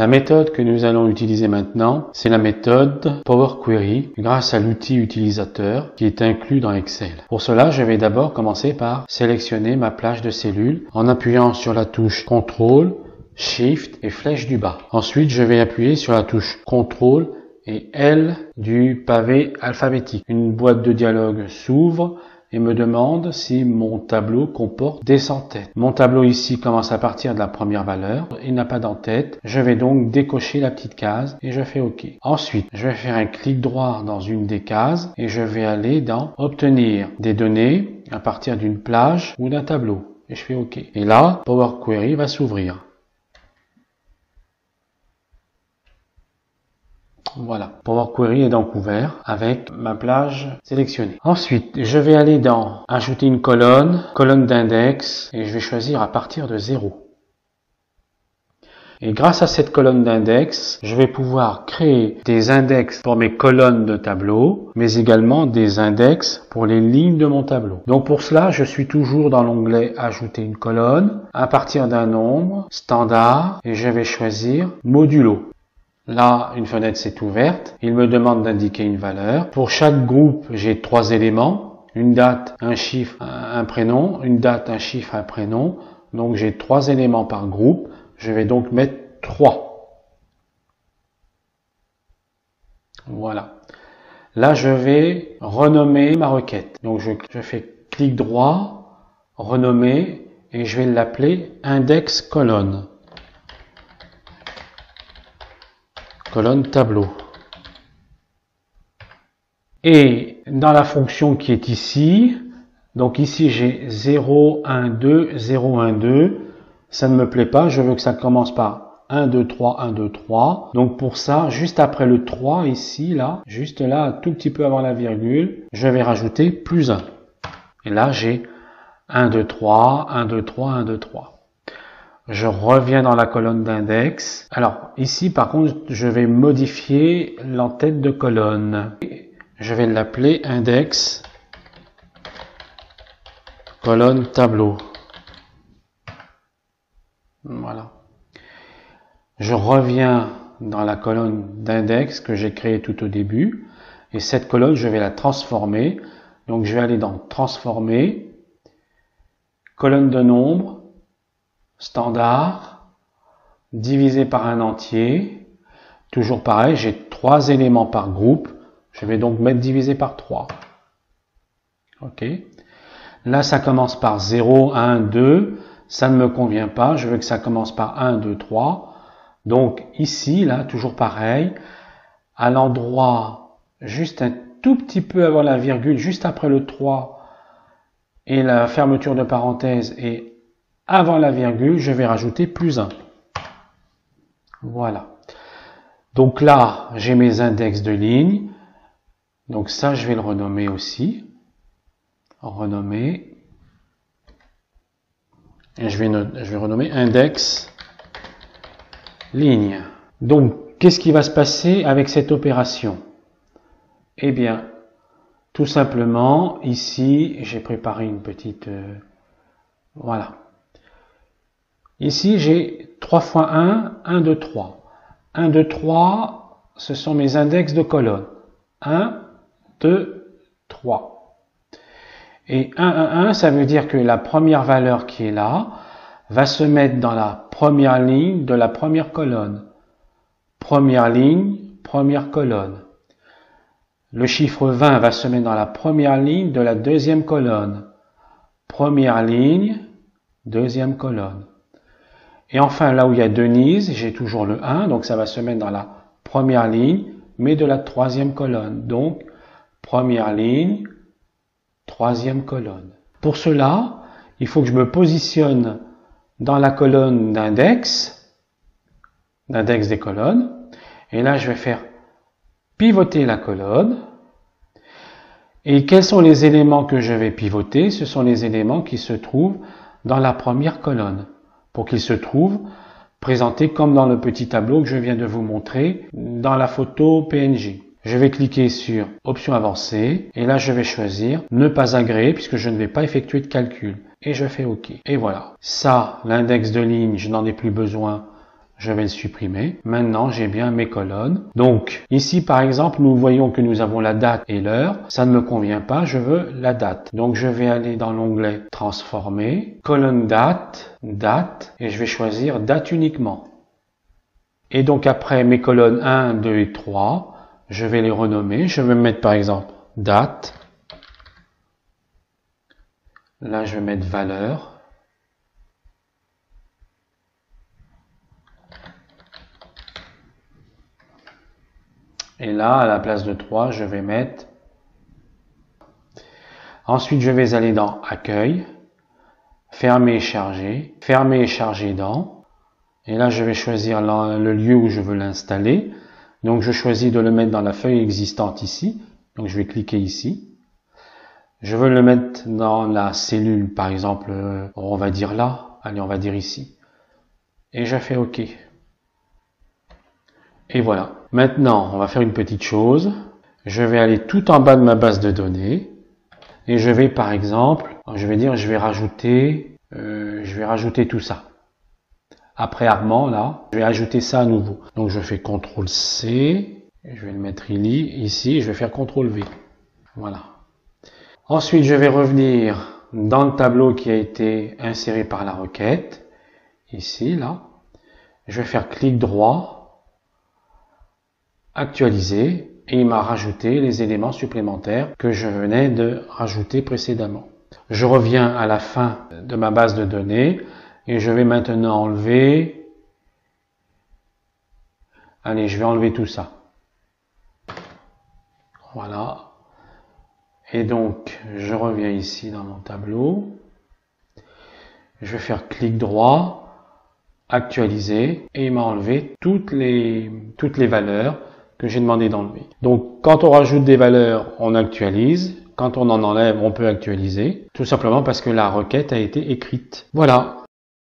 La méthode que nous allons utiliser maintenant, c'est la méthode Power Query grâce à l'outil utilisateur qui est inclus dans Excel. Pour cela, je vais d'abord commencer par sélectionner ma plage de cellules en appuyant sur la touche CTRL, Shift et flèche du bas. Ensuite, je vais appuyer sur la touche CTRL et L du pavé alphabétique. Une boîte de dialogue s'ouvre et me demande si mon tableau comporte des sans-têtes. Mon tableau ici commence à partir de la première valeur, il n'a pas d'en-tête. Je vais donc décocher la petite case et je fais OK. Ensuite, je vais faire un clic droit dans une des cases et je vais aller dans Obtenir des données à partir d'une plage ou d'un tableau. Et je fais OK. Et là, Power Query va s'ouvrir. Voilà, Power Query est donc ouvert avec ma plage sélectionnée. Ensuite, je vais aller dans Ajouter une colonne, colonne d'index, et je vais choisir à partir de 0. Et grâce à cette colonne d'index, je vais pouvoir créer des index pour mes colonnes de tableau, mais également des index pour les lignes de mon tableau. Donc pour cela, je suis toujours dans l'onglet Ajouter une colonne, à partir d'un nombre, standard, et je vais choisir Modulo. Là, une fenêtre s'est ouverte. Il me demande d'indiquer une valeur. Pour chaque groupe, j'ai 3 éléments. Une date, un chiffre, un prénom. Une date, un chiffre, un prénom. Donc, j'ai 3 éléments par groupe. Je vais donc mettre 3. Voilà. Là, je vais renommer ma requête. Donc, je fais clic droit, renommer, et je vais l'appeler index colonne. Colonne tableau. Et dans la fonction qui est ici, donc ici j'ai 0, 1, 2, 0, 1, 2, ça ne me plaît pas, je veux que ça commence par 1, 2, 3, 1, 2, 3. Donc pour ça, juste après le 3 ici, là, juste là, un tout petit peu avant la virgule, je vais rajouter plus 1. Et là j'ai 1, 2, 3, 1, 2, 3, 1, 2, 3. Je reviens dans la colonne d'index. Alors ici par contre je vais modifier l'entête de colonne. Je vais l'appeler index colonne tableau. Voilà. Je reviens dans la colonne d'index que j'ai créée tout au début. Et cette colonne je vais la transformer. Donc je vais aller dans transformer, colonne de nombre, standard, divisé par un entier. Toujours pareil, j'ai 3 éléments par groupe. Je vais donc mettre divisé par 3. OK. Là, ça commence par 0, 1, 2. Ça ne me convient pas. Je veux que ça commence par 1, 2, 3. Donc ici, là, toujours pareil. À l'endroit, juste un tout petit peu avant la virgule, juste après le 3 et la fermeture de parenthèse et avant la virgule, je vais rajouter plus 1. Voilà. Donc là, j'ai mes index de ligne. Donc ça, je vais le renommer aussi. Renommer. Et je vais renommer index ligne. Donc, qu'est-ce qui va se passer avec cette opération? Eh bien, tout simplement, ici, j'ai préparé une petite... voilà. Ici, j'ai 3 fois 1, 1, 2, 3. 1, 2, 3, ce sont mes index de colonne. 1, 2, 3. Et 1, 1, 1, ça veut dire que la première valeur qui est là va se mettre dans la première ligne de la première colonne. Première ligne, première colonne. Le chiffre 20 va se mettre dans la première ligne de la deuxième colonne. Première ligne, deuxième colonne. Et enfin, là où il y a Denise, j'ai toujours le 1, donc ça va se mettre dans la première ligne, mais de la troisième colonne. Donc, première ligne, troisième colonne. Pour cela, il faut que je me positionne dans la colonne d'index des colonnes. Et là, je vais faire pivoter la colonne. Et quels sont les éléments que je vais pivoter? Ce sont les éléments qui se trouvent dans la première colonne, pour qu'ils se trouvent présentés comme dans le petit tableau que je viens de vous montrer dans la photo PNG. Je vais cliquer sur Options avancées et là je vais choisir Ne pas agréer puisque je ne vais pas effectuer de calcul. Et je fais OK. Et voilà. Ça, l'index de ligne, je n'en ai plus besoin. Je vais le supprimer. Maintenant, j'ai bien mes colonnes. Donc, ici, par exemple, nous voyons que nous avons la date et l'heure. Ça ne me convient pas, je veux la date. Donc, je vais aller dans l'onglet Transformer, colonne date, date, et je vais choisir date uniquement. Et donc, après mes colonnes 1, 2 et 3, je vais les renommer. Je vais mettre, par exemple, date. Là, je vais mettre valeur. Et là, à la place de 3, je vais mettre... Ensuite, je vais aller dans Accueil, Fermer et charger dans. Et là, je vais choisir le lieu où je veux l'installer. Donc, je choisis de le mettre dans la feuille existante ici. Donc, je vais cliquer ici. Je veux le mettre dans la cellule, par exemple, on va dire là. Allez, on va dire ici. Et je fais OK. Et voilà. Maintenant, on va faire une petite chose. Je vais aller tout en bas de ma base de données. Et je vais, par exemple, je vais rajouter tout ça. Après Armand, là, je vais ajouter ça à nouveau. Donc, je fais CTRL-C. Je vais le mettre ici. Et je vais faire CTRL-V. Voilà. Ensuite, je vais revenir dans le tableau qui a été inséré par la requête. Ici, là. Je vais faire clic droit. Actualiser, et il m'a rajouté les éléments supplémentaires que je venais de rajouter précédemment. Je reviens à la fin de ma base de données et je vais maintenant enlever... Allez, je vais enlever tout ça. Voilà. Et donc, je reviens ici dans mon tableau. Je vais faire clic droit, actualiser, et il m'a enlevé toutes les valeurs que j'ai demandé d'enlever. Donc, quand on rajoute des valeurs, on actualise. Quand on en enlève, on peut actualiser. Tout simplement parce que la requête a été écrite. Voilà.